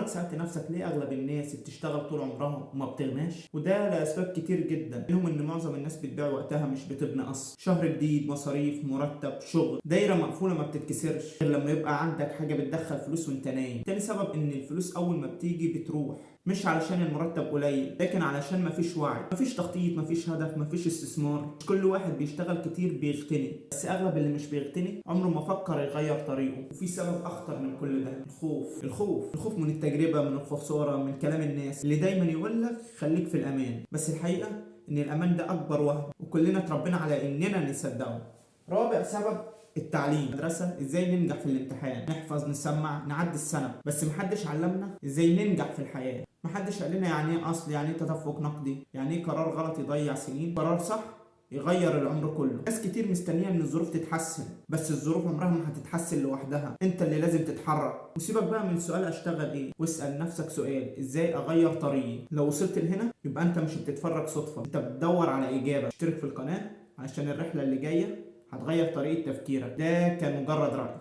سألت نفسك ليه أغلب الناس بتشتغل طول عمرها وما بتغناش؟ وده لأسباب كتير جدا، منهم إن معظم الناس بتبيع وقتها مش بتبني أصل. شهر جديد، مصاريف، مرتب، شغل، دايرة مقفولة ما بتتكسرش غير لما يبقى عندك حاجة بتدخل فلوس وأنت نايم. تاني سبب إن الفلوس أول ما بتيجي بتروح، مش علشان المرتب قليل، لكن علشان مفيش وعي، مفيش تخطيط، مفيش هدف، مفيش استثمار. مش كل واحد بيشتغل كتير بيغتني، بس اغلب اللي مش بيغتني عمره ما فكر يغير طريقه. وفي سبب اخطر من كل ده، الخوف من التجربة، من الخسارة، من كلام الناس اللي دايما يقولك خليك في الامان، بس الحقيقة ان الامان ده اكبر وهم، وكلنا اتربينا على اننا نصدقه. رابع سبب التعليم. مدرسة ازاي ننجح في الامتحان، نحفظ، نسمع، نعدي السنة، بس محدش علمنا ازاي ننجح في الحياة. محدش قال لنا يعني ايه اصل، يعني ايه تدفق نقدي، يعني ايه قرار غلط يضيع سنين، قرار صح يغير العمر كله. ناس كتير مستنيه ان الظروف تتحسن، بس الظروف عمرها ما هتتحسن لوحدها، انت اللي لازم تتحرك. وسيبك بقى من سؤال اشتغل ايه، واسال نفسك سؤال ازاي اغير طريقي. لو وصلت لهنا يبقى انت مش بتتفرج صدفه، انت بتدور على اجابه. اشترك في القناه عشان الرحله اللي جايه هتغير طريقه تفكيرك. ده كان مجرد رأي.